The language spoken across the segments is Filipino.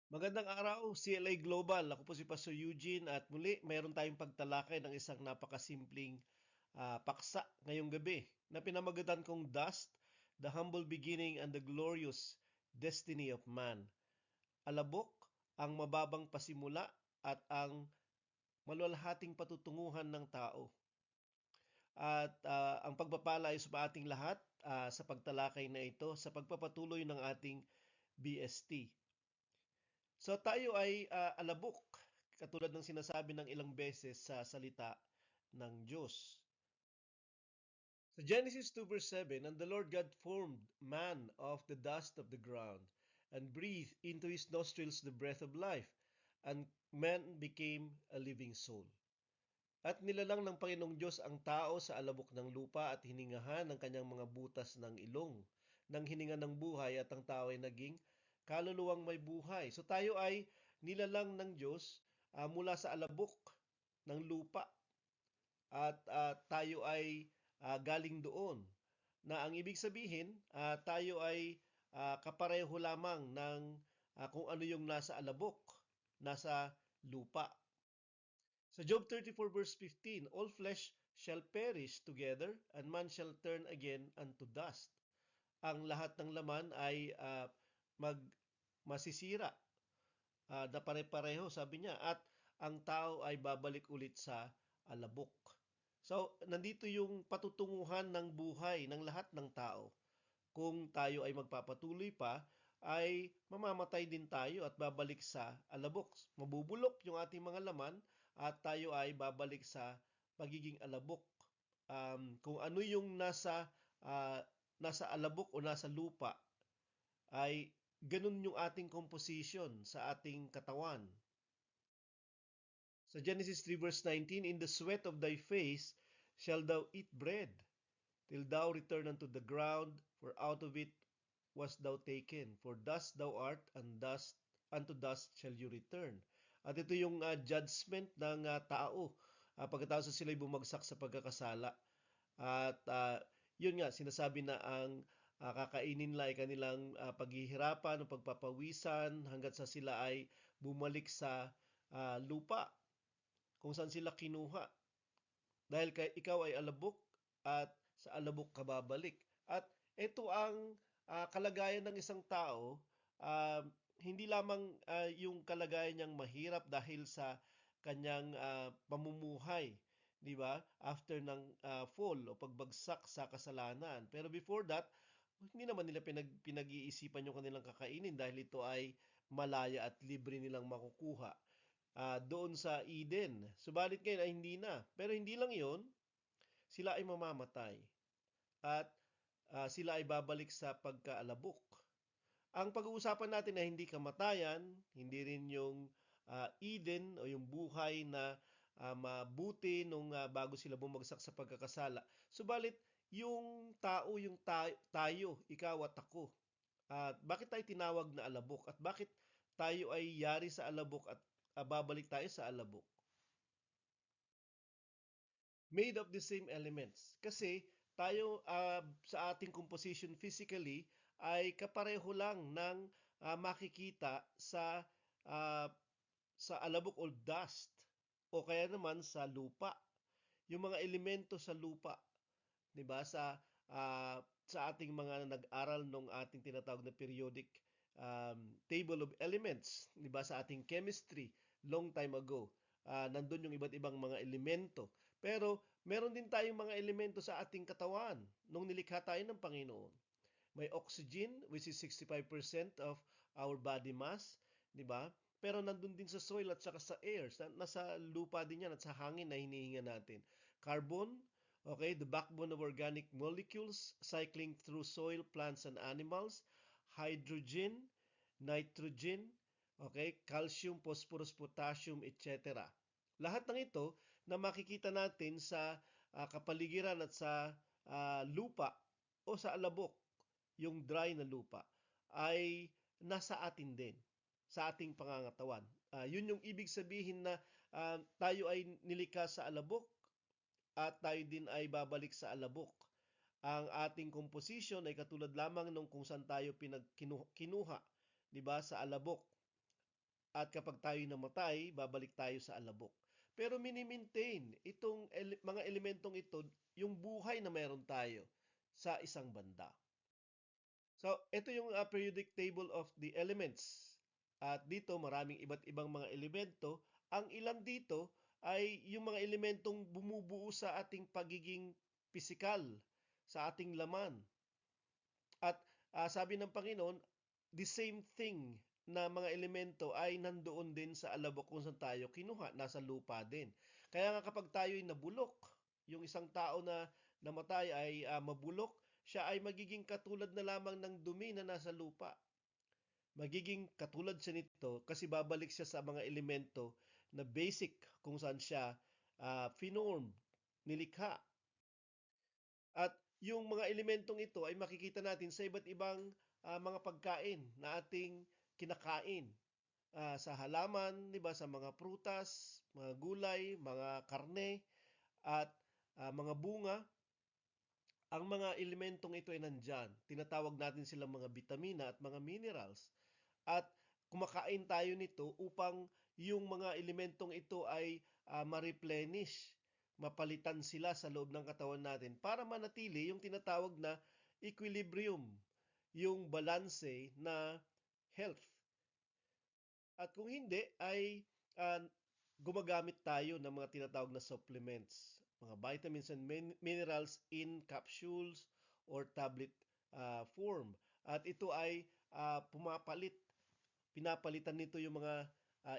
Magandang araw, CLA Global. Ako po si Pastor Eugene at muli mayroon tayong pagtalakay ng isang napakasimpleng paksa ngayong gabi na pinamagatan kong Dust, the Humble Beginning and the Glorious Destiny of Man. Alabok, ang mababang pasimula at ang maluwalhating patutunguhan ng tao. At ang pagpapala ay sa ating lahat sa pagtalakay na ito sa pagpapatuloy ng ating BST. So tayo ay alabok, katulad ng sinasabi ng ilang beses sa salita ng Diyos. Sa Genesis 2 verse 7, "And the Lord God formed man of the dust of the ground, and breathed into his nostrils the breath of life, and man became a living soul." At nilalang ng Panginoong Diyos ang tao sa alabok ng lupa at hiningahan ng kanyang mga butas ng ilong, ng hininga ng buhay, at ang tao ay naging kaluluwang may buhay. So tayo ay nilalang ng Diyos mula sa alabok ng lupa at tayo ay galing doon. Na ang ibig sabihin, tayo ay kapareho lamang ng kung ano yung nasa alabok, nasa lupa. Sa Job 34 verse 15, "All flesh shall perish together, and man shall turn again unto dust." Ang lahat ng laman ay masisira, na pare-pareho, sabi niya, at ang tao ay babalik ulit sa alabok. So, nandito yung patutunguhan ng buhay ng lahat ng tao. Kung tayo ay magpapatuloy pa, ay mamamatay din tayo at babalik sa alabok. Mabubulok yung ating mga laman at tayo ay babalik sa pagiging alabok. Kung ano yung nasa alabok o nasa lupa, ay ganun yung ating composition sa ating katawan. Sa Genesis 3 verse 19, "In the sweat of thy face shall thou eat bread, till thou return unto the ground, for out of it was thou taken. For dust thou art, and dust unto dust shall you return." At ito yung judgment ng tao pagkatapos sila'y bumagsak sa pagkakasala. At yun nga, sinasabi na ang kakainin nila ay kanilang paghihirapan o pagpapawisan hanggat sa sila ay bumalik sa lupa kung saan sila kinuha. Dahil ikaw ay alabok at sa alabok ka babalik. At ito ang kalagayan ng isang tao, hindi lamang yung kalagayan niyang mahirap dahil sa kanyang pamumuhay, di ba? After ng fall o pagbagsak sa kasalanan. Pero before that, hindi naman nila pinag-iisipan yung kanilang kakainin dahil ito ay malaya at libre nilang makukuha doon sa Eden. Subalit ngayon ay hindi na. Pero hindi lang yon, sila ay mamamatay at sila ay babalik sa pagkaalabok. Ang pag-uusapan natin ay hindi kamatayan, hindi rin yung Eden o yung buhay na mabuti nung bago sila bumagsak sa pagkakasala. Subalit, yung tao, yung tayo, ikaw at ako, bakit tayo tinawag na alabok? At bakit tayo ay yari sa alabok at babalik tayo sa alabok? Made of the same elements. Kasi tayo sa ating composition physically ay kapareho lang ng makikita uh, sa alabok o dust o kaya naman sa lupa. Yung mga elemento sa lupa, 'di ba? Sa ating mga nag-aral nung ating tinatawag na periodic table of elements, 'di ba? Sa ating chemistry long time ago. Nandun yung iba't ibang mga elemento. Pero meron din tayong mga elemento sa ating katawan nung nilikha tayo ng Panginoon. May oxygen, which is 65% of our body mass, di ba? Pero nandun din sa soil at saka sa air. Nasa lupa din yan at sa hangin na hinihinga natin. Carbon, okay, the backbone of organic molecules cycling through soil, plants, and animals. Hydrogen, nitrogen, okay, calcium, phosphorus, potassium, etc. Lahat ng ito na makikita natin sa kapaligiran at sa lupa o sa alabok, yung dry na lupa, ay nasa atin din, sa ating pangangatawan. Yun yung ibig sabihin na tayo ay nilikha sa alabok at tayo din ay babalik sa alabok. Ang ating composition ay katulad lamang nung kung saan tayo kinuha, 'di ba, sa alabok. At kapag tayo namatay, babalik tayo sa alabok. Pero mini-maintain itong mga elementong ito, yung buhay na meron tayo sa isang banda. So, ito yung periodic table of the elements. At dito, maraming iba't ibang mga elemento. Ang ilan dito ay yung mga elementong bumubuo sa ating pagiging pisikal, sa ating laman. At sabi ng Panginoon, the same thing na mga elemento ay nandoon din sa alabok kung saan tayo kinuha, nasa lupa din. Kaya nga kapag tayo ay nabulok, yung isang tao na namatay ay mabulok, siya ay magiging katulad na lamang ng dumi na nasa lupa. Magiging katulad siya nito kasi babalik siya sa mga elemento na basic kung saan siya finorm, nilikha. At yung mga elementong ito ay makikita natin sa iba't ibang mga pagkain na ating kinakain. Sa halaman, 'di ba, sa mga prutas, mga gulay, mga karne at mga bunga, ang mga elementong ito ay nandyan. Tinatawag natin silang mga bitamina at mga minerals. At kumakain tayo nito upang yung mga elementong ito ay ma-replenish, mapalitan sila sa loob ng katawan natin para manatili yung tinatawag na equilibrium, yung balanse na health. At kung hindi, ay uh, gumagamit tayo ng mga tinatawag na supplements, mga vitamins and minerals in capsules or tablet form. At ito ay pinapalitan nito yung mga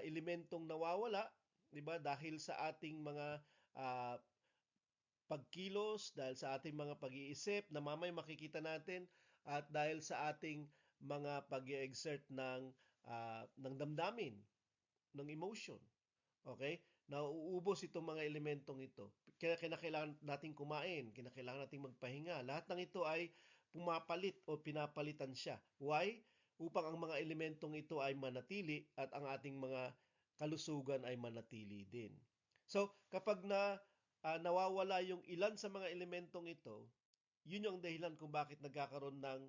elementong nawawala, 'di ba? Dahil sa ating mga uh, pagkilos, dahil sa ating mga pag-iisip na mamay makikita natin at dahil sa ating mga pag-exert ng damdamin, ng emotion. Okay? Nauubos itong mga elementong ito. Kinakailangan nating kumain, kinakailangan nating magpahinga. Lahat ng ito ay pumapalit o pinapalitan siya. Why? Upang ang mga elementong ito ay manatili at ang ating mga kalusugan ay manatili din. So, kapag nawawala yung ilan sa mga elementong ito, yun yung dahilan kung bakit nagkakaroon ng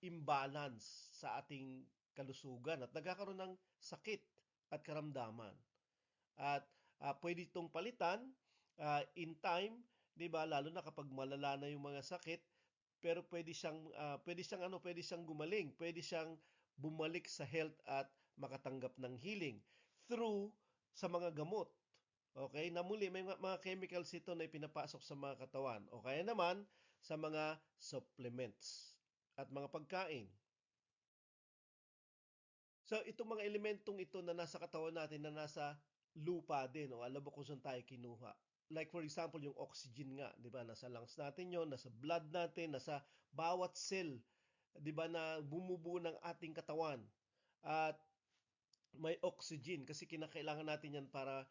imbalance sa ating kalusugan at nagkakaroon ng sakit at karamdaman. At pwede itong palitan in time, 'di ba? Lalo na kapag malala na yung mga sakit, pero pwede siyang gumaling, pwede siyang bumalik sa health at makatanggap ng healing through sa mga gamot. Okay? Na muli, may mga chemicals ito na pinapasok sa mga katawan. O kaya naman, sa mga supplements at mga pagkain. So, itong mga elementong ito na nasa katawan natin, na nasa lupa din, o alam mo kung saan tayo kinuha. Like for example, yung oxygen nga, di ba? Nasa lungs natin yon, nasa blood natin, nasa bawat cell, di ba, na bumubuo ng ating katawan. At may oxygen kasi kinakailangan natin yan para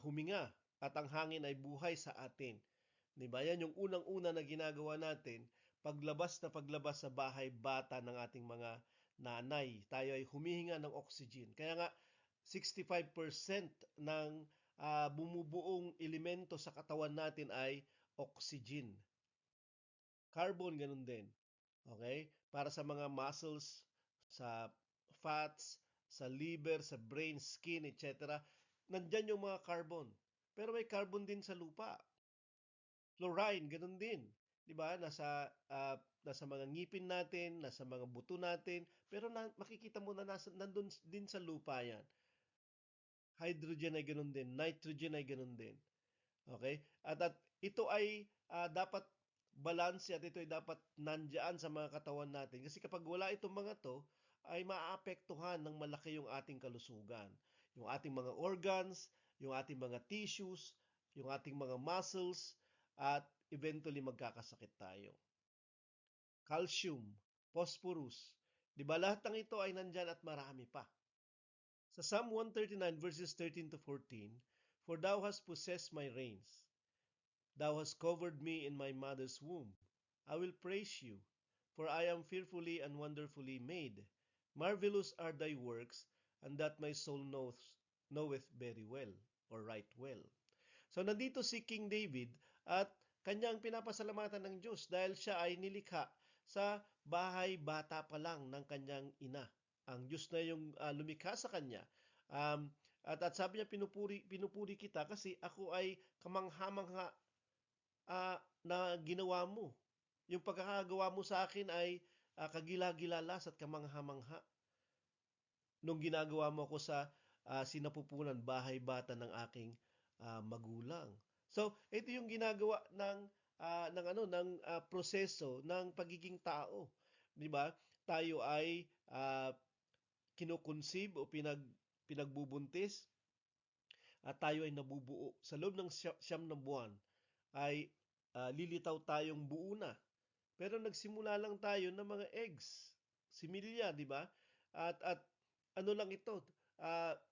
huminga at ang hangin ay buhay sa atin. 'Di ba? Yan yung unang-una na ginagawa natin paglabas sa bahay bata ng ating mga nanay. Tayo ay humihinga ng oxygen. Kaya nga 65% ng bumubuong elemento sa katawan natin ay oxygen. Carbon ganun din. Okay? Para sa mga muscles, sa fats, sa liver, sa brain, skin, etc. Nandyan yung mga carbon. Pero may carbon din sa lupa. Fluorine, ganun din. 'Di ba? Nasa mga ngipin natin, nasa mga buto natin, pero makikita mo na nandun din sa lupa 'yan. Hydrogen ay ganun din, nitrogen ay ganun din. Okay? At ito ay dapat balanse at ito ay dapat nandiyan sa mga katawan natin. Kasi kapag wala itong mga to, ay maaapektuhan ng malaki yung ating kalusugan. Yung ating mga organs, yung ating mga tissues, yung ating mga muscles, at eventually magkakasakit tayo. Calcium, phosphorus, di ba lahat ng ito ay nandyan at marami pa. Sa Psalm 139 verses 13 to 14, "For thou hast possessed my reins, thou hast covered me in my mother's womb. I will praise you, for I am fearfully and wonderfully made. Marvelous are thy works, and that my soul knoweth very well," or right well. So nandito si King David at kanyang pinapasalamatan ng Diyos dahil siya ay nilikha sa bahay bata pa lang ng kanyang ina. Ang Diyos na yung lumikha sa kanya. Um, at sabi niya, pinupuri kita kasi ako ay kamangha-mangha na ginawa mo. Yung pagkakagawa mo sa akin ay kagila-gilalas at kamangha-mangha nung ginagawa mo ako sa sinapupunan, bahay-bata ng aking magulang. So, ito yung ginagawa ng proseso ng pagiging tao, 'di ba? Tayo ay kinukonsib o pinagbubuntis at tayo ay nabubuo. Sa loob ng siyam na buwan ay lilitaw tayong buo na. Pero nagsimula lang tayo ng mga eggs, similya, di ba? At ano lang ito,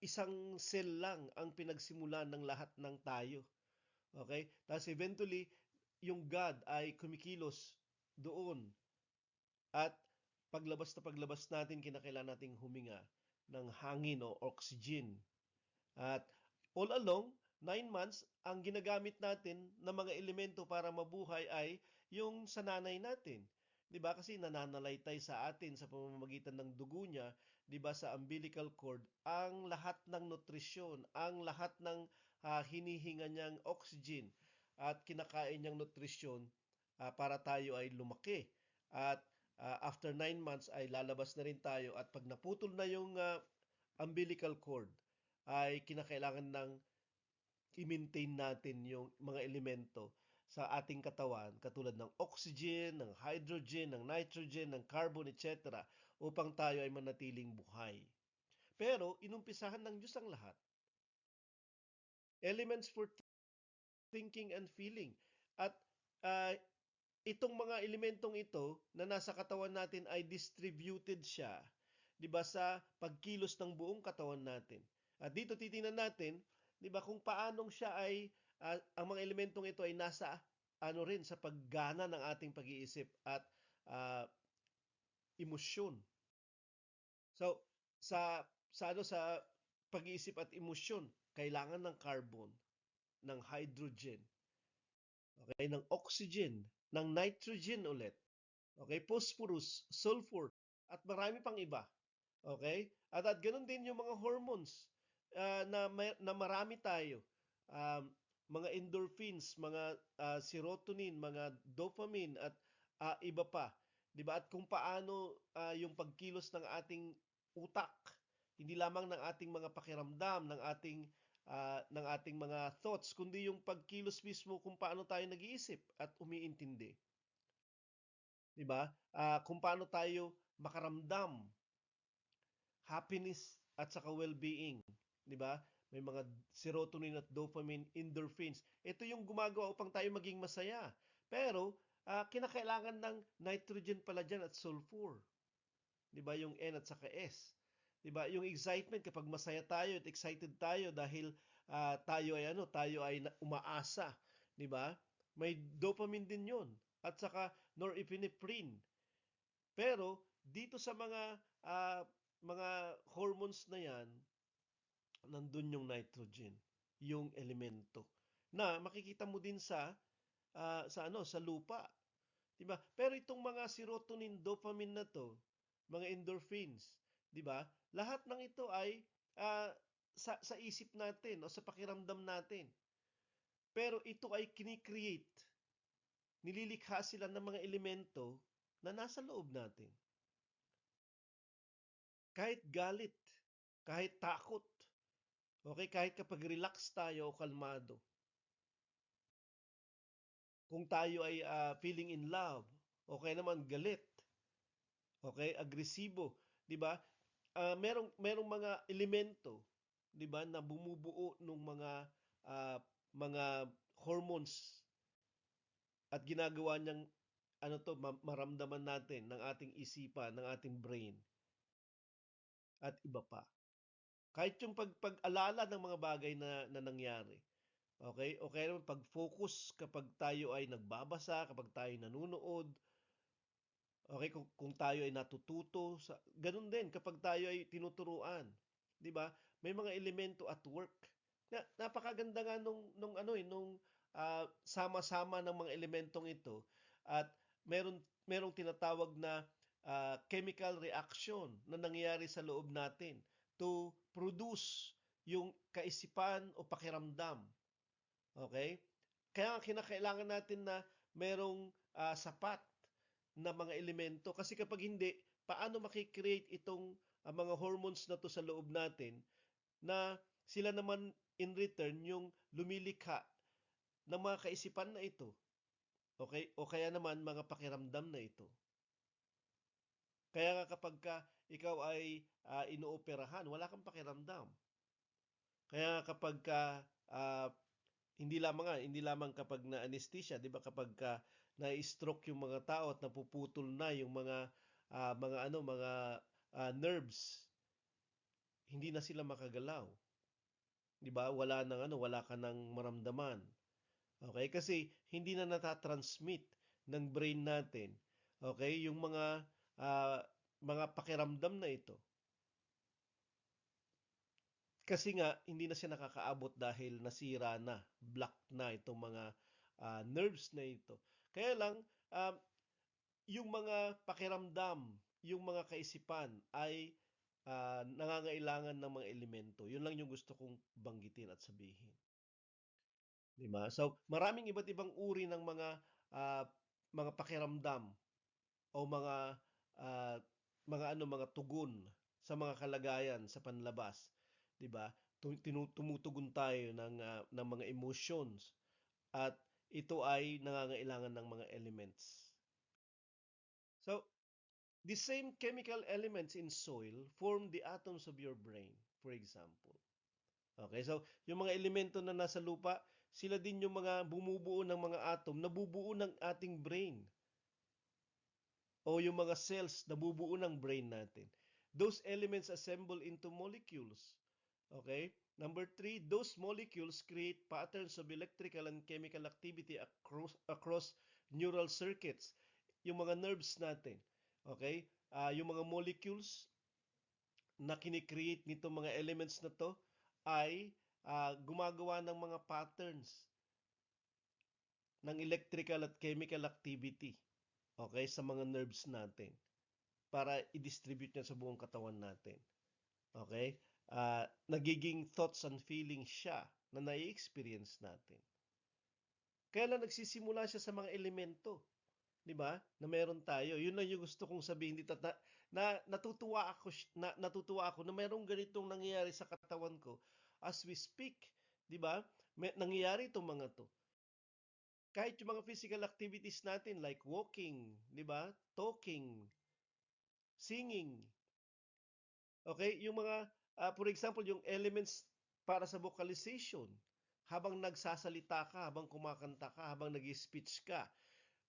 isang cell lang ang pinagsimulan ng lahat ng tayo. Okay? Tapos eventually, yung God ay kumikilos doon. At paglabas natin, kinakailangan nating huminga ng hangin o oxygen. At all along, 9 months, ang ginagamit natin na mga elemento para mabuhay ay yung sa nanay natin. 'Di ba? Kasi nananalaytay sa atin sa pamamagitan ng dugo niya, 'di ba, sa umbilical cord, ang lahat ng nutrisyon, ang lahat ng hinihinga niyang oxygen at kinakain niyang nutrisyon para tayo ay lumaki. At after 9 months ay lalabas na rin tayo at pag naputol na yung umbilical cord, ay kinakailangan ng i-maintain natin yung mga elemento sa ating katawan katulad ng oxygen, ng hydrogen, ng nitrogen, ng carbon, etc. upang tayo ay manatiling buhay. Pero inumpisahan ng Diyos ang lahat. Elements for thinking and feeling. At uh, itong mga elementong ito na nasa katawan natin ay distributed siya, 'di ba, sa pagkilos ng buong katawan natin. At dito titingnan natin, 'di ba, kung paanong siya ay ang mga elementong ito ay nasa ano rin sa paggana ng ating pag-iisip at uh, emosyon. So sa pag-iisip at emosyon, kailangan ng carbon, ng hydrogen, okay, ng oxygen, ng nitrogen ulit. Okay, phosphorus, sulfur, at marami pang iba. Okay? At ganoon din yung mga hormones na marami tayo. Mga endorphins, mga serotonin, mga dopamine at iba pa. 'Di ba? At kung paano yung pagkilos ng ating utak, hindi lamang ng ating mga pakiramdam, ng ating mga thoughts, kundi yung pagkilos mismo kung paano tayo nag-iisip at umiintindi. 'Di ba? Kung paano tayo makaramdam happiness at saka well-being, 'di ba? May mga serotonin at dopamine, endorphins. Ito yung gumagawa upang tayo maging masaya. Pero kinakailangan ng nitrogen pala diyan at sulfur. 'Di ba? Yung N at saka S. 'Di ba? Yung excitement kapag masaya tayo at excited tayo dahil tayo ay umaasa, 'di ba? May dopamine din 'yon at saka norepinephrine. Pero dito sa mga hormones na 'yan, nandun yung nitrogen, yung elemento na makikita mo din sa lupa, 'di ba? Pero itong mga serotonin, dopamine na 'to, mga endorphins, 'di ba? Lahat ng ito ay uh, sa isip natin o sa pakiramdam natin. Pero ito ay kini-create, nililikha sila ng mga elemento na nasa loob natin. Kahit galit, kahit takot, okay, kahit kapag relax tayo o kalmado. Kung tayo ay feeling in love, okay naman galit, okay, agresibo, 'di ba? Merong mga elemento, 'di ba, na bumubuo ng mga hormones at ginagawa niyang maramdaman natin ng ating isipan, ng ating brain at iba pa. Kahit yung pag-alala ng mga bagay na nangyari. Okay? O kaya naman pag-focus kapag tayo ay nagbabasa, kapag tayo nanonood. Okay? Kung tayo ay natututo. Ganun din kapag tayo ay tinuturuan. 'Di ba? May mga elemento at work. Napakaganda nga nung sama-sama ng mga elementong ito at merong tinatawag na chemical reaction na nangyayari sa loob natin to produce yung kaisipan o pakiramdam. Okay? Kaya kinakailangan natin na merong sapat na mga elemento kasi kapag hindi, paano makikreate itong mga hormones na to sa loob natin na sila naman in return yung lumilikha ng mga kaisipan na ito. Okay? O kaya naman mga pakiramdam na ito. Kaya nga kapag ikaw ay inooperahan, wala kang pakiramdam. Kaya kapag hindi lamang kapag na anesthesia, 'di ba, kapag na-stroke yung mga tao at napuputol na yung mga nerves, hindi na sila makagalaw. 'Di ba? Wala ka nang maramdaman. Okay? Kasi hindi na natatransmit ng brain natin, okay, yung mga pakiramdam na ito. Kasi nga, hindi na siya nakakaabot dahil nasira na, block na itong mga nerves na ito. Kaya lang, yung mga pakiramdam, yung mga kaisipan ay nangangailangan ng mga elemento. Yun lang yung gusto kong banggitin at sabihin. Diba? So, maraming iba't ibang uri ng mga pakiramdam o ah, mga tugon sa mga kalagayan sa panlabas, 'di ba? Tumutugon tayo ng mga emotions at ito ay nangangailangan ng mga elements. So, the same chemical elements in soil form the atoms of your brain, for example. Okay, so yung mga elemento na nasa lupa, sila din yung mga bumubuo ng mga atom na bubuo ng ating brain o yung mga cells na bubuo ng brain natin. Those elements assemble into molecules. Okay? Number 3, those molecules create patterns of electrical and chemical activity across neural circuits. Yung mga nerves natin. Okay? Yung mga molecules na kinikreate nito mga elements na to ay gumagawa ng mga patterns ng electrical at chemical activity, okay, sa mga nerves natin para i-distribute niya sa buong katawan natin. Okay? Nagiging thoughts and feelings siya na nai-experience natin. Kaya lang nagsisimula siya sa mga elemento, 'di ba? Na meron tayo. Yun lang yung gusto kong sabihin dito na natutuwa ako na merong ganitong nangyayari sa katawan ko as we speak, 'di ba? Nangyayari itong mga to. Kahit yung mga physical activities natin like walking, 'di ba? Talking, singing. Okay? Yung mga for example, yung elements para sa vocalization, habang nagsasalita ka, habang kumakanta ka, habang nag-speech ka,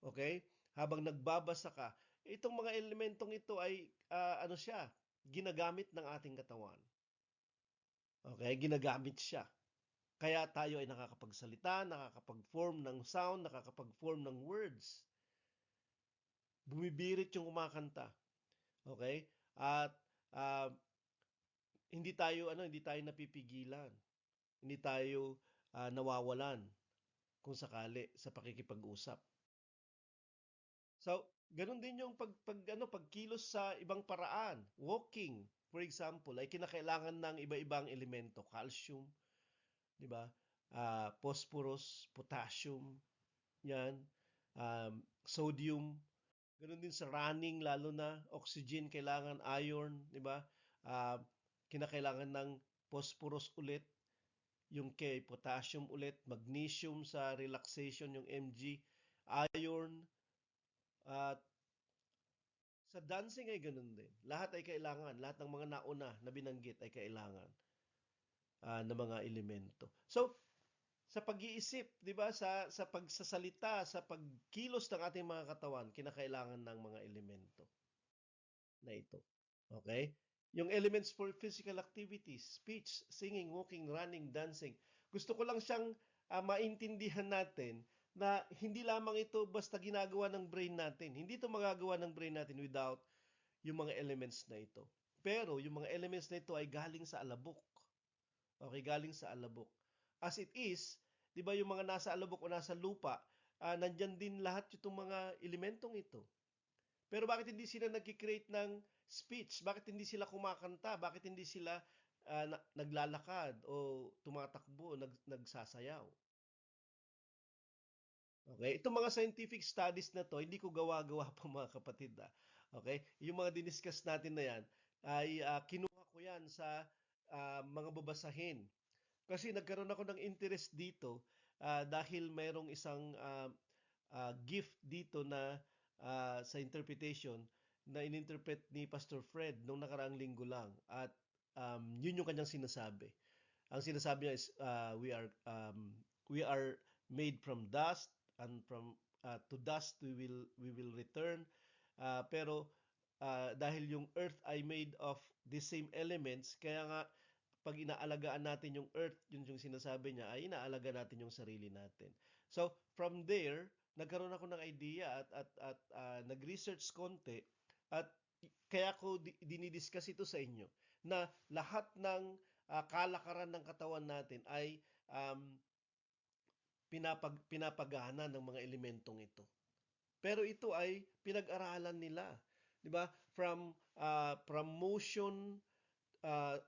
okay? Habang nagbabasa ka, itong mga elementong ito ay ginagamit ng ating katawan. Okay? Ginagamit siya. Kaya tayo ay nakakapagsalita, nakakapag-form ng sound, nakakapag-form ng words. Bumibirit yung kumakanta. Okay? At hindi tayo napipigilan. Hindi tayo nawawalan kung sakali sa pakikipag-usap. So, ganun din yung pagkilos sa ibang paraan. Walking, for example, ay kinakailangan ng iba-ibang elemento, calcium, 'di ba? Phosphorus, potassium, 'yan. Sodium. Ganun din sa running, lalo na oxygen kailangan, iron, 'di ba? Kinakailangan ng phosphorus ulit, yung K, potassium ulit, magnesium sa relaxation, yung Mg, iron, at sa dancing ay ganun din. Lahat ay kailangan, lahat ng mga nauna na binanggit ay kailangan ng mga elemento. So, sa pag-iisip, 'di ba, sa pagsasalita, sa pagkilos ng ating mga katawan, kinakailangan ng mga elemento na ito. Okay? Yung elements for physical activities, speech, singing, walking, running, dancing. Gusto ko lang siyang maintindihan natin na hindi lamang ito basta ginagawa ng brain natin. Hindi ito magagawa ng brain natin without yung mga elements na ito. Pero yung mga elements na ito ay galing sa alabok. Okay, galing sa alabok. As it is, 'di ba, yung mga nasa alabok o nasa lupa, nandyan din lahat itong mga elementong ito. Pero bakit hindi sila nagki-create ng speech? Bakit hindi sila kumakanta? Bakit hindi sila naglalakad o tumatakbo, nagsasayaw? Okay? Itong mga scientific studies na to, hindi ko gawa-gawa pa mga kapatid. Okay? Yung mga diniscuss natin na yan, ay kinuha ko yan sa mga babasahin. Kasi nagkaroon ako ng interest dito dahil mayroong isang gift dito na sa interpretation na ininterpret ni Pastor Fred nung nakaraang linggo lang. At yun yung kanyang sinasabi. Ang sinasabi niya is we are made from dust, and from to dust we will return. Pero dahil yung earth ay made of the same elements, kaya nga pag inaalagaan natin yung earth, yun yung sinasabi niya, ay inaalaga natin yung sarili natin. So, from there, nagkaroon ako ng idea at nag-research konti at kaya ko dinidiscuss ito sa inyo na lahat ng kalakaran ng katawan natin ay pinapagana ng mga elementong ito. Pero ito ay pinag-aralan nila, 'di ba? From motion,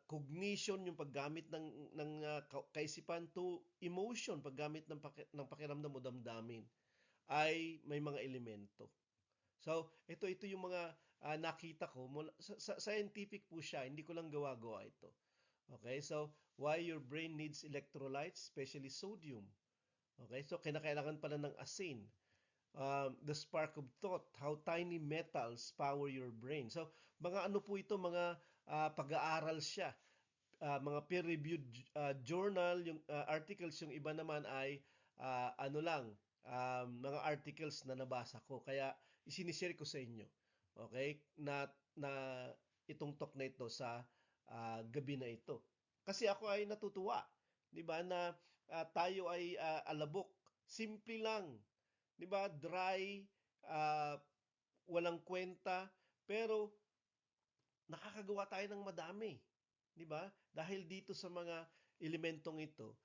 cognition, yung paggamit ng kaisipan, to emotion, paggamit ng pakiramdam o damdamin, ay may mga elemento. So, ito yung mga nakita ko. Scientific po siya, hindi ko lang gawa-gawa ito. Okay, so why your brain needs electrolytes, especially sodium. Okay, so kinakailangan pala ng asin. The spark of thought, how tiny metals power your brain. So, mga ano po ito, mga pag-aaral siya. Mga peer-reviewed journal, yung articles, yung iba naman ay ano lang, mga articles na nabasa ko. Kaya isinishare ko sa inyo. Okay? Na itong talk na ito sa gabi na ito. Kasi ako ay natutuwa, 'di ba, na tayo ay alabok. Simple lang, 'di ba? Dry, uh, walang kwenta, pero nakakagawa tayo ng madami, 'di ba? Dahil dito sa mga elementong ito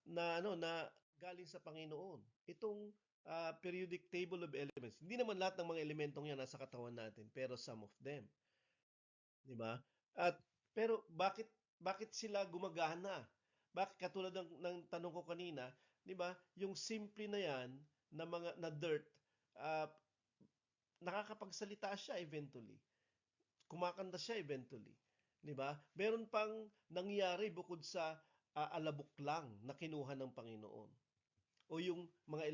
na galing sa Panginoon. Itong periodic table of elements. Hindi naman lahat ng mga elementong 'yan nasa katawan natin, pero some of them, 'di ba? At pero bakit sila gumagana? Bakit katulad ng tanong ko kanina, 'di ba? Yung simple na 'yan na mga na dirt, uh, nakakapagsalita siya eventually. Kumakanta siya eventually, 'di ba? Meron pang nangyari bukod sa alabok lang na kinuha ng Panginoon o yung mga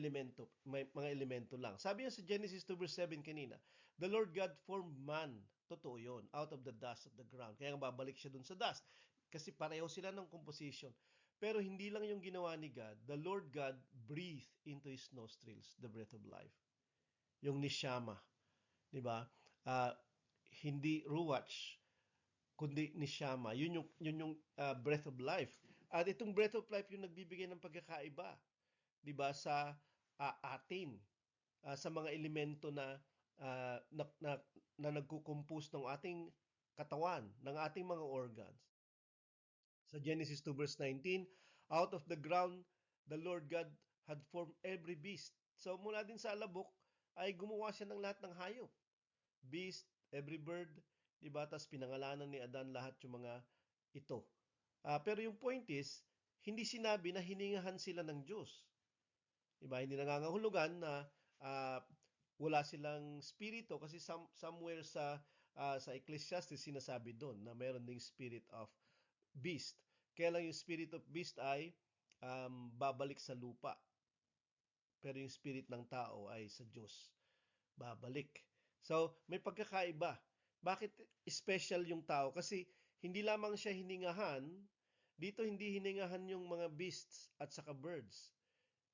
elemento lang. Sabi niya sa Genesis 2 verse 7 kanina, the Lord God formed man. Totoo yun, out of the dust of the ground. Kaya nga babalik siya dun sa dust. Kasi pareho sila ng composition. Pero hindi lang yung ginawa ni God. The Lord God breathed into His nostrils the breath of life. Yung nishama. Diba? Uh, hindi ruach, kundi nishama. Yun yung breath of life. At itong breath of life yung nagbibigay ng pagkakaiba, 'di ba, sa atin, sa mga elemento na nagko-compose ng ating katawan, ng ating mga organs. Sa Genesis 2 verse 19, out of the ground the Lord God had formed every beast. So mula din sa alabok ay gumawa siya ng lahat ng hayop. Beast, every bird, 'di ba? Tas pinangalanan ni Adan lahat yung mga ito. Pero yung point is, hindi sinabi na hiningahan sila ng Diyos. 'Di ba? Hindi nangangahulugan na wala silang spirito kasi somewhere sa Ecclesiastes sinasabi doon na meron ding spirit of beast. Kaya lang yung spirit of beast ay babalik sa lupa. Pero yung spirit ng tao ay sa Diyos babalik. So, may pagkakaiba. Bakit special yung tao? Kasi hindi lamang siya hiningahan, dito hindi hiningahan yung mga beasts at saka birds.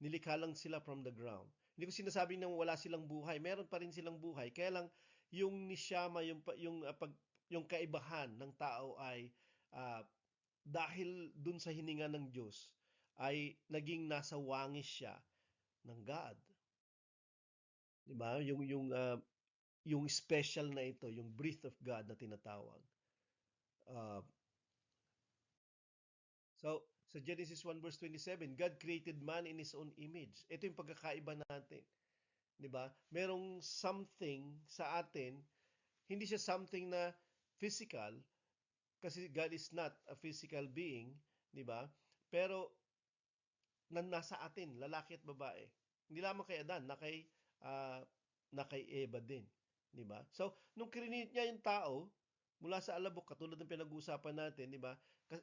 Nilikha lang sila from the ground. Hindi ko sinasabing na wala silang buhay. Meron pa rin silang buhay. Kaya lang yung nishama, yung kaibahan ng tao ay dahil dun sa hininga ng Diyos ay naging nasa wangis siya ng God. 'Di ba? Yung special na ito, yung breath of God na tinatawag. So, sa Genesis 1 verse 27, God created man in His own image. Ito yung pagkakaiba natin. 'di ba? Merong something sa atin, hindi siya something na physical kasi God is not a physical being, 'di ba? Pero nasa atin, lalaki at babae. Hindi lamang kay Adan, ah, na kay Eva din, 'di ba? So, nung krinit niya yung tao mula sa alabok katulad ng pinag-uusapan natin, 'di ba?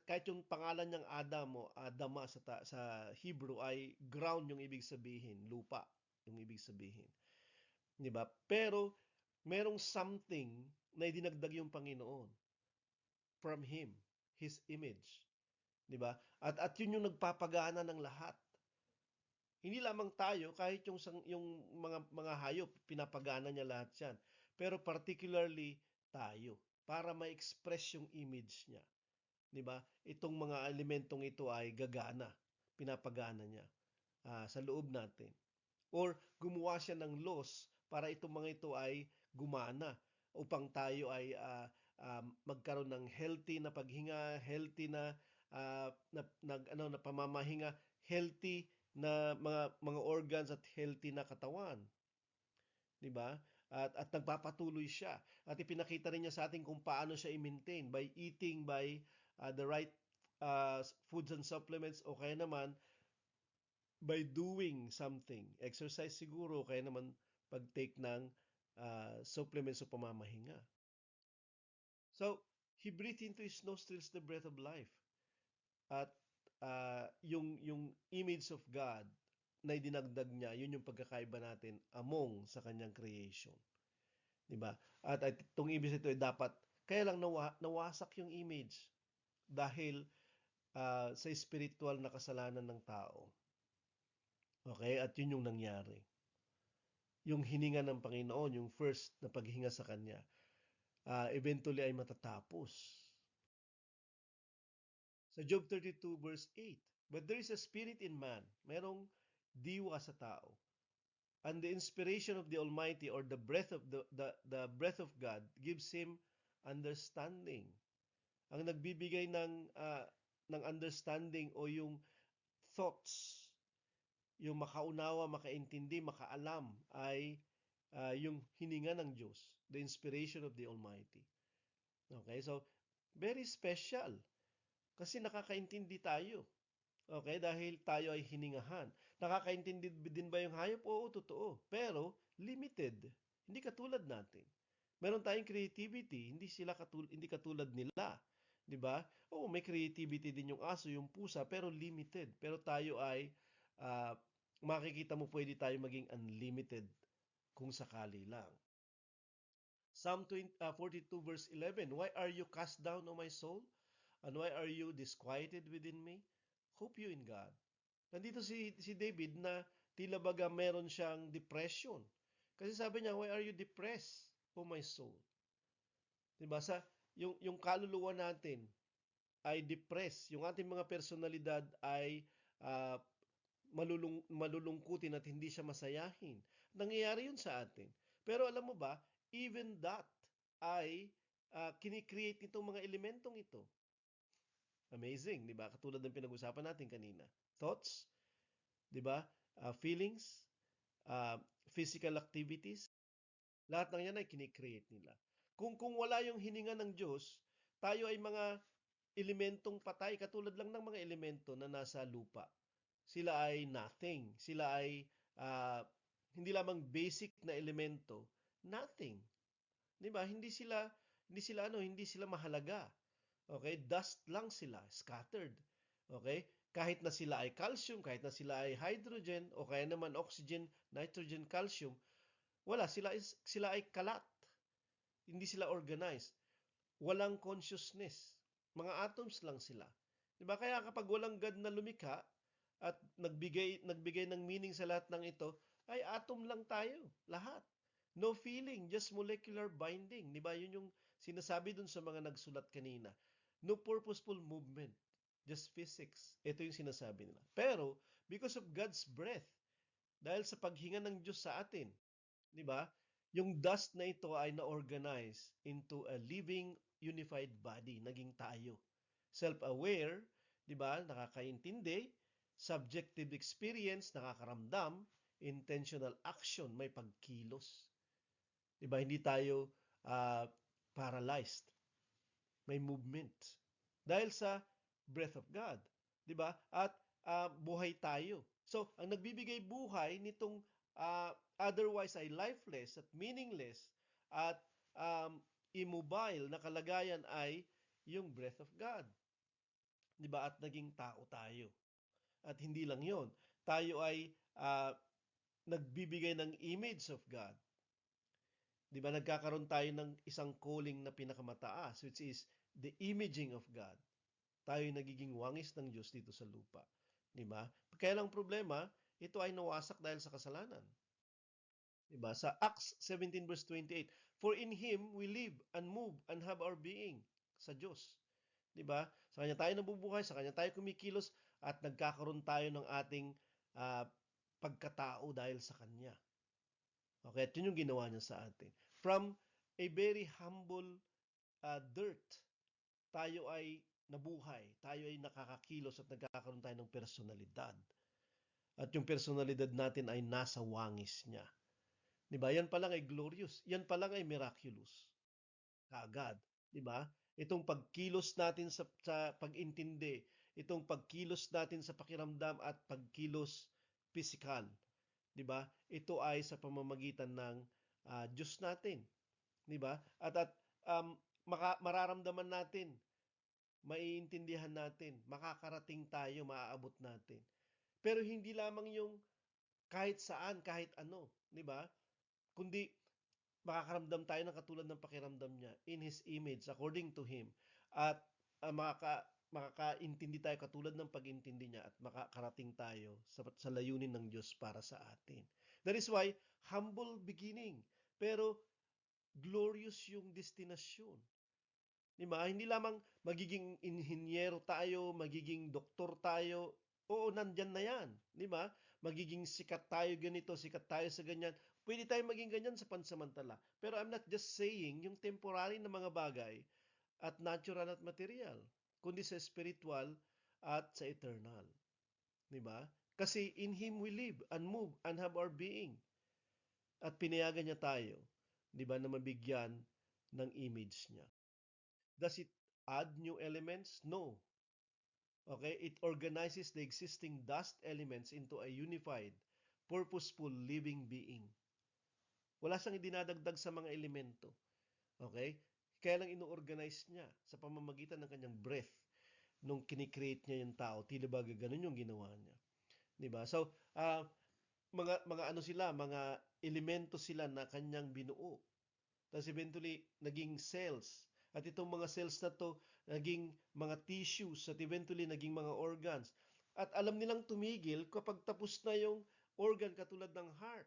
Kahit yung pangalan niyang Adam o Adama sa Hebrew ay ground yung ibig sabihin, lupa yung ibig sabihin, 'di ba? Pero merong something na idinagdag yung Panginoon from him, his image, 'di ba? At yun yung nagpapagana ng lahat. Hindi lamang tayo, kahit yung mga hayop, pinapagana niya lahat 'yan. Pero particularly tayo, para ma-express yung image niya, 'di ba? Itong mga elementong ito ay gagana, pinapagana niya sa loob natin. Or gumawa siya ng laws para itong mga ito ay gumana upang tayo ay magkaroon ng healthy na paghinga, healthy na pamamahinga, healthy na mga organs at healthy na katawan, 'di ba? At nagpapatuloy siya. At ipinakita rin niya sa atin kung paano siya i-maintain by eating by the right foods and supplements o kaya naman by doing something. Exercise siguro, kaya naman pag-take ng supplements o pamamahinga. So, he breathed into his nostrils the breath of life. At yung image of God na idinagdag niya, yun yung pagkakaiba natin among sa kanyang creation. 'Di ba? At itong image ito ay dapat, kaya lang nawasak yung image dahil sa spiritual na kasalanan ng tao. Okay? At yun yung nangyari. Yung hininga ng Panginoon, yung first na paghinga sa Kanya, eventually ay matatapos. Sa Job 32 verse 8, but there is a spirit in man, merong diwa sa tao, and the inspiration of the Almighty or the breath of the breath of God gives him understanding. Ang nagbibigay ng understanding o yung thoughts, yung makaunawa, makaintindi, makaalam ay yung hininga ng Diyos, the inspiration of the Almighty. Okay, so very special kasi nakakaintindi tayo. Okay, dahil tayo ay hiningahan. Nakakaintindi din ba yung hayop? Oo, totoo. Pero limited. Hindi katulad natin. Meron tayong creativity, hindi katulad nila, 'di ba? Oo, may creativity din yung aso, yung pusa, pero limited. Pero tayo ay uh, makikita mo pwede tayo maging unlimited kung sakali lang. Psalm 42 verse 11, why are you cast down, O my soul? And why are you disquieted within me? Hope you in God. Nandito si David na tila baga meron siyang depression. Kasi sabi niya, why are you depressed, O my soul? Diba? Yung kaluluwa natin ay depressed. Yung ating mga personalidad ay uh, malulungkutin at hindi siya masayahin. Nangyayari yun sa atin. Pero alam mo ba, even that ay kinikreate nitong mga elementong ito. Amazing, di ba? Katulad ng pinag-usapan natin kanina. Thoughts, di ba? Feelings, uh, physical activities, lahat ng yan ay kinikreate nila. Kung wala yung hininga ng Diyos, tayo ay mga elementong patay, katulad lang ng mga elemento na nasa lupa. Sila ay nothing. Sila ay hindi lamang basic na elemento, nothing. 'Di ba? Hindi sila mahalaga. Okay? Dust lang sila, scattered. Okay? Kahit na sila ay calcium, kahit na sila ay hydrogen o kaya naman oxygen, nitrogen, calcium, sila ay kalat. Hindi sila organized. Walang consciousness. Mga atoms lang sila. 'Di ba? Kaya kapag walang God na lumikha at nagbigay ng meaning sa lahat ng ito, ay atom lang tayo, lahat. No feeling, just molecular binding. 'Di ba? Yun yung sinasabi dun sa mga nagsulat kanina. No purposeful movement, just physics. Ito yung sinasabi nila. Pero because of God's breath, dahil sa paghinga ng Diyos sa atin, 'di ba? Yung dust na ito ay na-organize into a living unified body, naging tayo. Self-aware, 'di ba? Nakakaintindi, subjective experience, nakakaramdam, intentional action, may pagkilos. Diba? Hindi tayo paralyzed. May movement. Dahil sa breath of God. Diba? At buhay tayo. So, ang nagbibigay buhay nitong otherwise ay lifeless at meaningless at immobile na kalagayan ay yung breath of God. Diba? At naging tao tayo. At hindi lang yon, tayo ay nagbibigay ng image of God. Diba? Nagkakaroon tayo ng isang calling na pinakamataas, which is the imaging of God. Tayo ay nagiging wangis ng Diyos dito sa lupa. Diba? Kaya lang problema, ito ay nawasak dahil sa kasalanan. Diba? Sa Acts 17 verse 28, for in Him we live and move and have our being. Sa Diyos. Diba? Sa Kanya tayo nabubuhay, sa Kanya tayo kumikilos, at nagkakaroon tayo ng ating pagkatao dahil sa Kanya. Okay, at yun yung ginawa niya sa atin. From a very humble dirt, tayo ay nabuhay, tayo ay nakakakilos at nagkakaroon tayo ng personalidad. At yung personalidad natin ay nasa wangis niya. Diba? Yan pa lang ay glorious. Yan pa lang ay miraculous. Kaagad. Diba? Itong pagkilos natin sa pag-intindi, itong pagkilos natin sa pakiramdam at pagkilos physical, 'di ba? Ito ay sa pamamagitan ng Diyos natin, 'di ba? At mararamdaman natin, maiintindihan natin, makakarating tayo, maaabot natin. Pero hindi lamang yung kahit saan, kahit ano, 'di ba? Kundi makakaramdam tayo ng katulad ng pakiramdam niya in His image, according to Him. At makakaintindi tayo katulad ng pag-intindi niya at makakarating tayo sa layunin ng Diyos para sa atin. That is why, humble beginning, pero glorious yung destinasyon. Diba? Hindi lamang magiging inhinyero tayo, magiging doktor tayo, oo, nandyan na yan. Diba? Magiging sikat tayo ganito, sikat tayo sa ganyan. Pwede tayo maging ganyan sa pansamantala. Pero I'm not just saying yung temporary na mga bagay at natural at material, kundi sa spiritual at sa eternal. Diba? Kasi in Him we live and move and have our being. At pinayagan niya tayo, diba, na mabigyan ng image niya. Does it add new elements? No. Okay? It organizes the existing dust elements into a unified, purposeful living being. Wala siyang idinadagdag sa mga elemento. Okay? Kaya lang ino-organize niya sa pamamagitan ng kanyang breath nung kinikreate niya yung tao. Tila ba ganun yung ginawa niya. Diba? So, mga ano sila, mga elemento sila na kanyang binuo. Tapos eventually, naging cells. At itong mga cells na to, naging mga tissues. At eventually, naging mga organs. At alam nilang tumigil kapag tapos na yung organ katulad ng heart.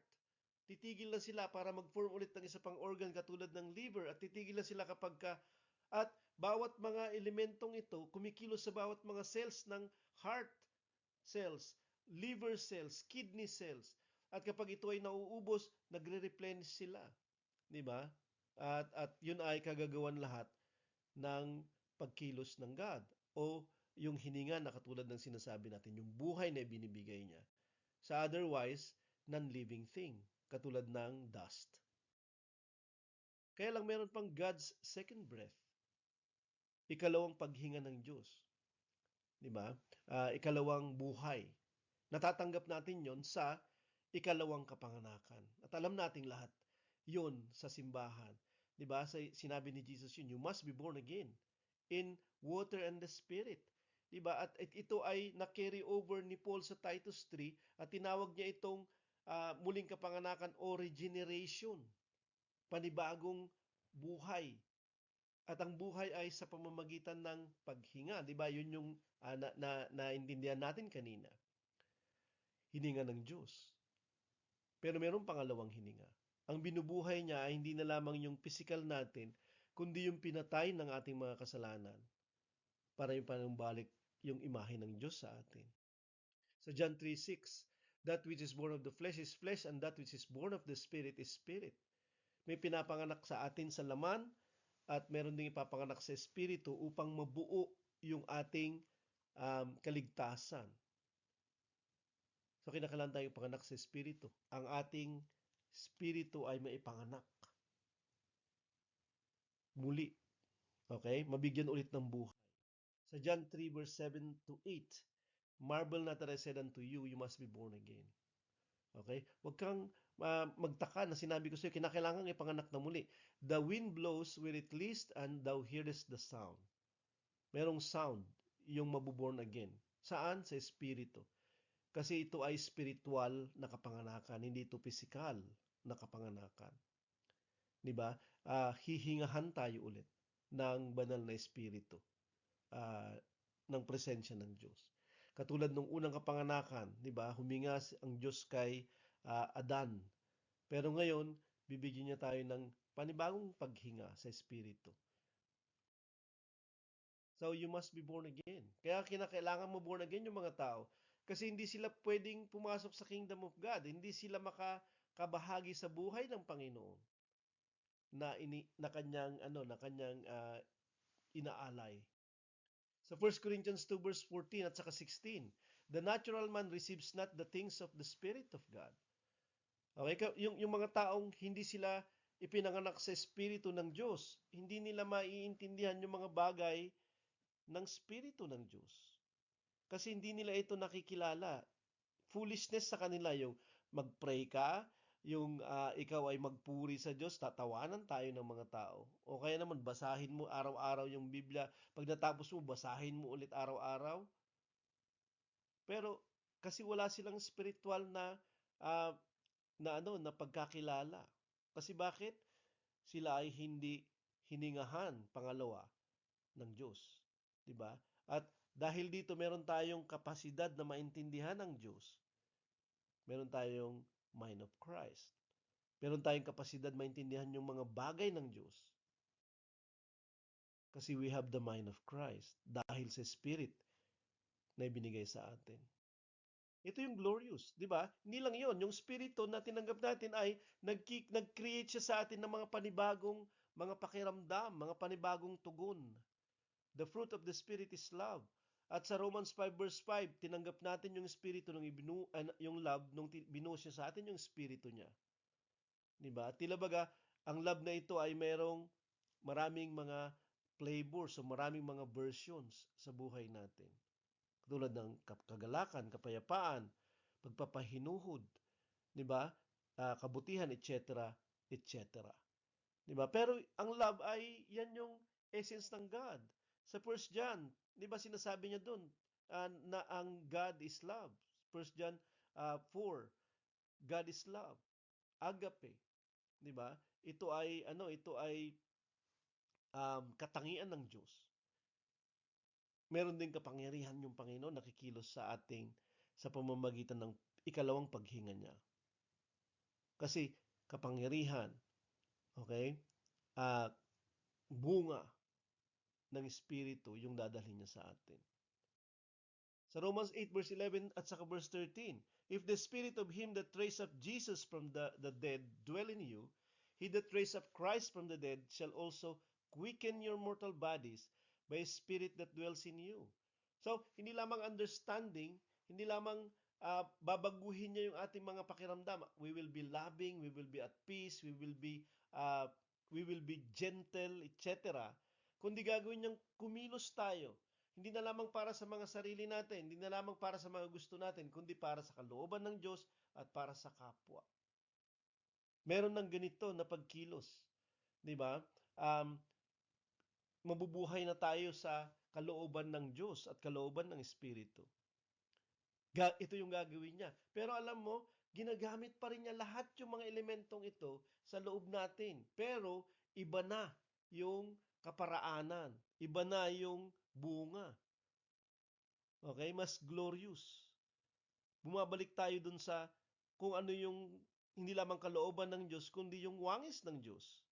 Titigil na sila para mag-form ulit ng isa pang organ katulad ng liver. At titigil na sila kapag at bawat mga elementong ito, kumikilos sa bawat mga cells ng heart cells, liver cells, kidney cells. At kapag ito ay nauubos, nagre-replenish sila. Di ba? At yun ay kagagawan lahat ng pagkilos ng God o yung hininga na katulad ng sinasabi natin, yung buhay na binibigay niya. Sa otherwise, non-living thing, katulad ng dust. Kaya lang meron pang God's second breath. Ikalawang paghinga ng Diyos. Diba? Ikalawang buhay. Natatanggap natin yon sa ikalawang kapanganakan. At alam nating lahat, yon sa simbahan. Diba? Sinabi ni Jesus yun, you must be born again in water and the Spirit. Diba? At ito ay na-carry over ni Paul sa Titus 3 at tinawag niya itong muling kapanganakan o regeneration. Panibagong buhay. At ang buhay ay sa pamamagitan ng paghinga. Diba? Yun yung naintindihan natin kanina. Hininga ng Diyos. Pero mayroong pangalawang hininga. Ang binubuhay niya ay hindi na lamang yung physical natin, kundi yung pinatay ng ating mga kasalanan para yung panumbalik yung imahe ng Diyos sa atin. Sa John 3:6, that which is born of the flesh is flesh, and that which is born of the Spirit is spirit. May pinapanganak sa atin sa laman, at meron ding ipapanganak sa Espiritu upang mabuo yung ating kaligtasan. So, kinakailangan tayong ipanganak sa Espiritu. Ang ating Espiritu ay maipanganak muli. Okay? Mabigyan ulit ng buhay. Sa John 3 verse 7 to 8, marvel not that I said unto you, you must be born again. Okay? Huwag kang magtaka na sinabi ko sa iyo, kinakailangan ipanganak na muli. The wind blows where it list and thou hearest the sound. Merong sound, yung mabuborn again. Saan? Sa Espiritu. Kasi ito ay spiritual na kapanganakan, hindi ito physical na kapanganakan. Diba? Hihingahan tayo ulit ng banal na Espiritu, ng presensya ng Diyos. Katulad nung unang kapanganakan, diba? Huminga ang Diyos kay Adan. Pero ngayon, bibigyan niya tayo ng panibagong paghinga sa Espiritu. So, you must be born again. Kaya kinakailangan mo born again yung mga tao. Kasi hindi sila pwedeng pumasok sa kingdom of God. Hindi sila makakabahagi sa buhay ng Panginoon na kanyang inaalay. Sa 1 Corinthians 2 verse 14 at saka 16, the natural man receives not the things of the Spirit of God. Okay, yung mga taong hindi sila ipinanganak sa Espiritu ng Diyos, hindi nila maiintindihan yung mga bagay ng Espiritu ng Diyos. Kasi hindi nila ito nakikilala. Foolishness sa kanila yung mag-pray ka, yung ikaw ay magpuri sa Diyos, tatawanan tayo ng mga tao. O kaya naman, basahin mo araw-araw yung Biblia. Pag natapos mo, basahin mo ulit araw-araw. Pero kasi wala silang spiritual na pagkakilala. Kasi bakit? Sila ay hindi hiningahan, pangalawa, ng Diyos. Diba? At dahil dito meron tayong kapasidad na maintindihan ng Diyos. Meron tayong mind of Christ. Meron tayong kapasidad maintindihan yung mga bagay ng Diyos. Kasi we have the mind of Christ dahil sa Spirit na ibinigay sa atin. Ito yung glorious, di ba? Hindi lang yon, yung Spirito na tinanggap natin ay nag-create siya sa atin ng mga panibagong mga pakiramdam, mga panibagong tugon. The fruit of the Spirit is love. At sa Romans 5 verse 5, tinanggap natin yung Espiritu yung love nung binuo siya sa atin yung Espiritu niya. Diba? Tila baga, ang love na ito ay maraming mga flavors o maraming mga versions sa buhay natin. Tulad ng kagalakan, kapayapaan, pagpapahinuhod, diba? Kabutihan, etc., etc. Diba? Pero ang love ay yan yung essence ng God. Sa 1 John, di ba sinasabi niya doon na ang God is love. 1 John 4, God is love. Agape, di ba? Ito ay katangian ng Diyos. Meron din kapangyarihan yung Panginoon nakikilos sa ating sa pamamagitan ng ikalawang paghinga niya. Kasi kapangyarihan, okay? Bunga ng Espiritu yung dadalhin niya sa atin. Sa Romans 8 verse 11 at saka verse 13, if the Spirit of Him that raised up Jesus from the dead dwell in you, He that raised up Christ from the dead shall also quicken your mortal bodies by His Spirit that dwells in you. So, hindi lamang understanding, hindi lamang babaguhin niya yung ating mga pakiramdam. We will be loving, we will be at peace, we will be gentle, etc. Kundi gagawin niyang kumilos tayo. Hindi na lamang para sa mga sarili natin, hindi na lamang para sa mga gusto natin, kundi para sa kalooban ng Diyos at para sa kapwa. Meron ng ganito na pagkilos. Di ba? Mabubuhay na tayo sa kalooban ng Diyos at kalooban ng Espiritu. Ito yung gagawin niya. Pero alam mo, ginagamit pa rin niya lahat yung mga elementong ito sa loob natin. Pero iba na yung kaparaanan. Iba na yung bunga. Okay? Mas glorious. Bumabalik tayo dun sa kung ano yung hindi lamang kalooban ng Diyos, kundi yung wangis ng Diyos.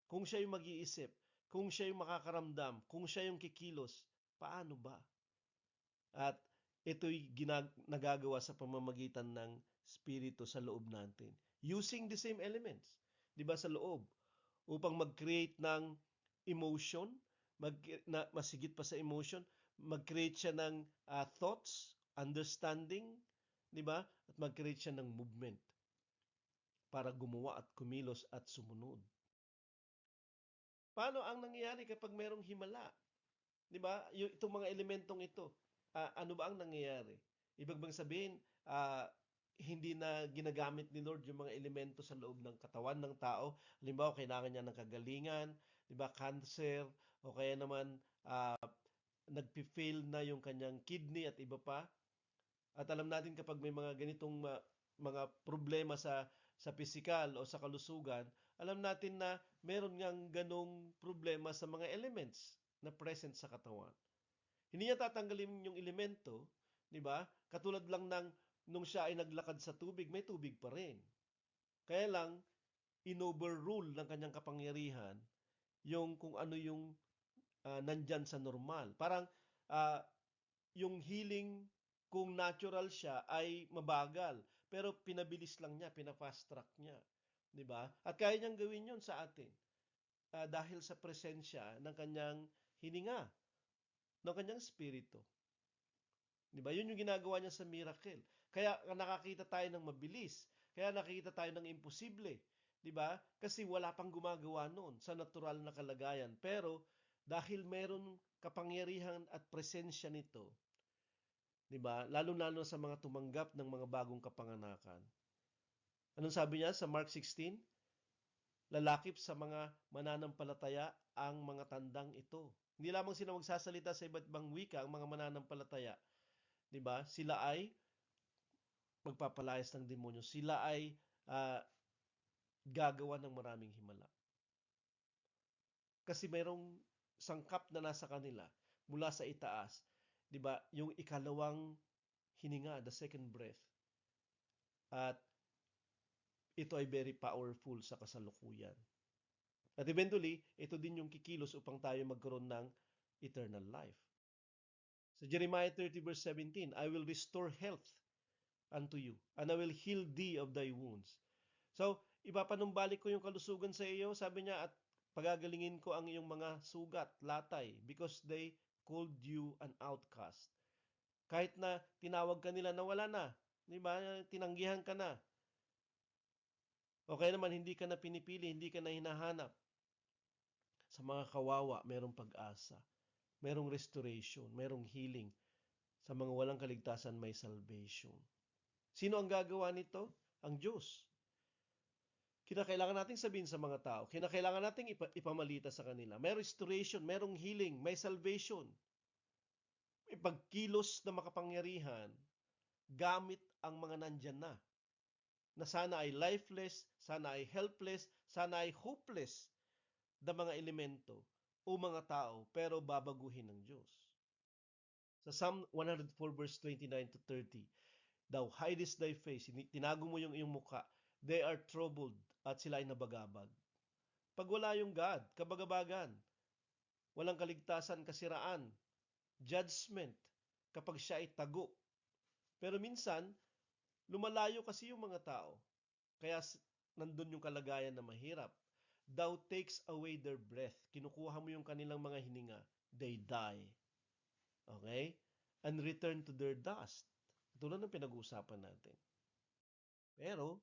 Kung siya yung mag-iisip, kung siya yung makakaramdam, kung siya yung kikilos, paano ba? At ito'y nagagawa sa pamamagitan ng Espiritu sa loob natin. Using the same elements, di ba, sa loob, upang mag-create ng emotion, masigit pa sa emotion, mag-create siya ng thoughts, understanding, di ba? At mag-create siya ng movement para gumawa at kumilos at sumunod. Paano ang nangyayari kapag mayroong himala? Di ba? Itong mga elementong ito, ano ba ang nangyayari? Ibig bang sabihin, hindi na ginagamit ni Lord yung mga elemento sa loob ng katawan ng tao? Halimbawa, kailangan niya ng kagalingan, di ba, cancer, o kaya naman nagpi-fail na yung kanyang kidney at iba pa. At alam natin kapag may mga ganitong mga problema sa pisikal o sa kalusugan, alam natin na meron ngang ganong problema sa mga elements na present sa katawan. Hindi niya tatanggalin yung elemento, di ba? Katulad lang ng nung siya ay naglakad sa tubig, may tubig pa rin. Kaya lang, in-overrule ng kanyang kapangyarihan yung kung ano yung nandyan sa normal. Parang yung healing, kung natural siya, ay mabagal. Pero pinabilis lang niya, pinafast track niya. Di ba? At kaya niyang gawin yun sa atin. Dahil sa presensya ng kanyang hininga, ng kanyang spirito. Di ba? Yun yung ginagawa niya sa miracle. Kaya nakakita tayo ng mabilis. Kaya nakikita tayo ng imposible. Di ba? Kasi wala pang gumagawa noon sa natural na kalagayan. Pero dahil meron kapangyarihan at presensya nito, di ba? Lalo-lalo sa mga tumanggap ng mga bagong kapanganakan. Anong sabi niya sa Mark 16? Lalakip sa mga mananampalataya ang mga tandang ito. Hindi lamang sila magsasalita sa iba't ibang wika ang mga mananampalataya. Di ba? Sila ay magpapalayas ng demonyo. Sila ay gagawa ng maraming himala. Kasi mayroong sangkap na nasa kanila mula sa itaas. Di ba? Yung ikalawang hininga, the second breath. At ito ay very powerful sa kasalukuyan. At eventually, ito din yung kikilos upang tayo magkaroon ng eternal life. Sa Jeremiah 30 verse 17, I will restore health unto you, and I will heal thee of thy wounds. So, ipapanumbalik ko yung kalusugan sa iyo, sabi niya, at pagagalingin ko ang iyong mga sugat, latay, because they called you an outcast. Kahit na tinawag ka nila na wala na, di ba? Tinanggihan ka na. O kaya naman hindi ka na pinipili, hindi ka na hinahanap. Sa mga kawawa, merong pag-asa. Merong restoration, merong healing. Sa mga walang kaligtasan, may salvation. Sino ang gagawa nito? Ang Diyos. Kinakailangan nating sabihin sa mga tao, kinakailangan nating ipamalita sa kanila. May restoration, merong healing, may salvation. May pagkilos na makapangyarihan gamit ang mga nandyan na sana ay lifeless, sana ay helpless, sana ay hopeless na mga elemento o mga tao, pero babaguhin ng Diyos. Sa Psalm 104 verse 29 to 30, Thou hidest thy face, tinago mo yung iyong mukha, they are troubled, at sila ay nabagabag. Pag wala yung God, kabagabagan, walang kaligtasan, kasiraan, judgment, kapag siya ay tago. Pero minsan, lumalayo kasi yung mga tao. Kaya nandun yung kalagayan na mahirap. Thou takes away their breath. Kinukuha mo yung kanilang mga hininga. They die. Okay? And return to their dust. Tulad ng pinag-uusapan natin. Pero,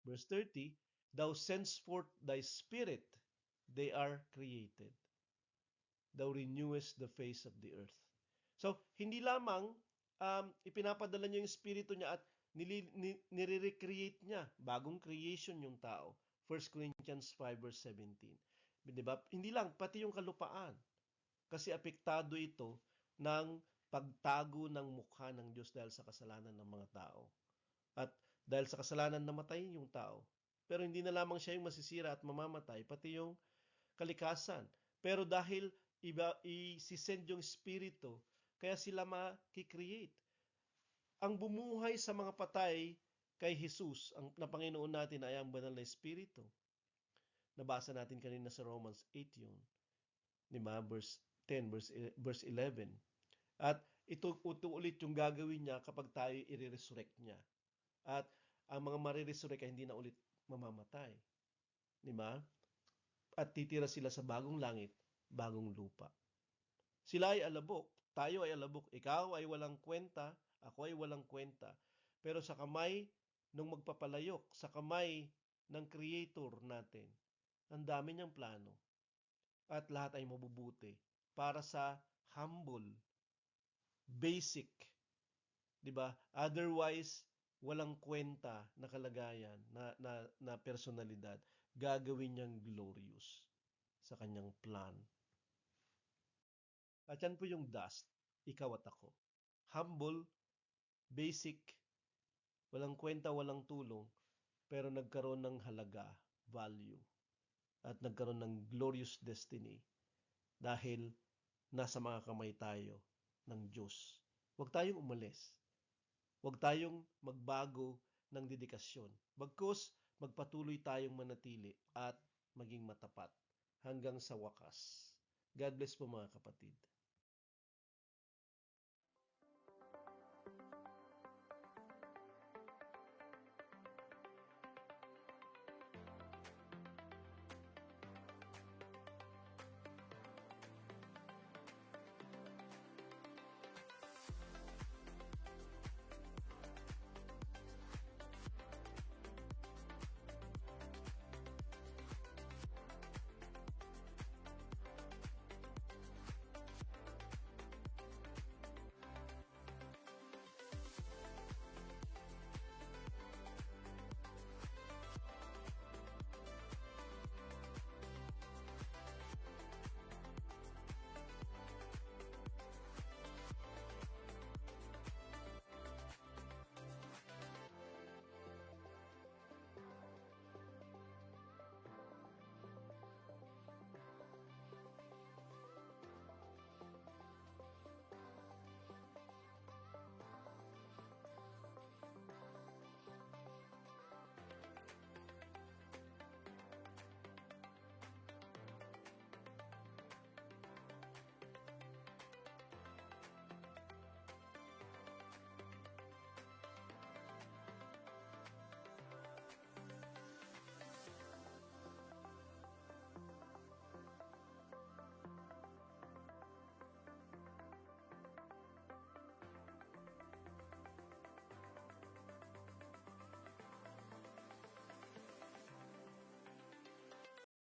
verse 30, Thou sends forth thy spirit, they are created. Thou renewest the face of the earth. So, hindi lamang ipinapadala niya yung spirito niya at nire-recreate niya. Bagong creation yung tao. 1 Corinthians 5 verse 17. Diba? Hindi lang, pati yung kalupaan. Kasi apektado ito ng pagtago ng mukha ng Diyos dahil sa kasalanan ng mga tao. At dahil sa kasalanan namatay yung tao. Pero hindi na lamang siya yung masisira at mamamatay, pati yung kalikasan. Pero dahil i-send yung spirito, kaya sila makikreate. Ang bumuhay sa mga patay kay Jesus, ang na Panginoon natin ay ang banal na espiritu. Nabasa natin kanina sa Romans 8 yun. Diba? Verse 10, verse 11. At ito ulit yung gagawin niya kapag tayo i-resurrect niya. At ang mga mariresurrect ay hindi na ulit mamamatay. Diba? At titira sila sa bagong langit, bagong lupa. Sila ay alabok, tayo ay alabok, ikaw ay walang kwenta, ako ay walang kwenta. Pero sa kamay nung magpapalayok, sa kamay ng Creator natin, ang dami niyang plano. At lahat ay mabubuti para sa humble, basic, 'di ba? Otherwise, walang kwenta na kalagayan na personalidad, gagawin niyang glorious sa kanyang plan. At yan po yung dust, ikaw at ako. Humble, basic, walang kwenta, walang tulong, pero nagkaroon ng halaga, value, at nagkaroon ng glorious destiny dahil nasa mga kamay tayo ng Diyos. Huwag tayong umalis. Huwag tayong magbago ng dedikasyon. Bagkus, magpatuloy tayong manatili at maging matapat hanggang sa wakas. God bless po mga kapatid.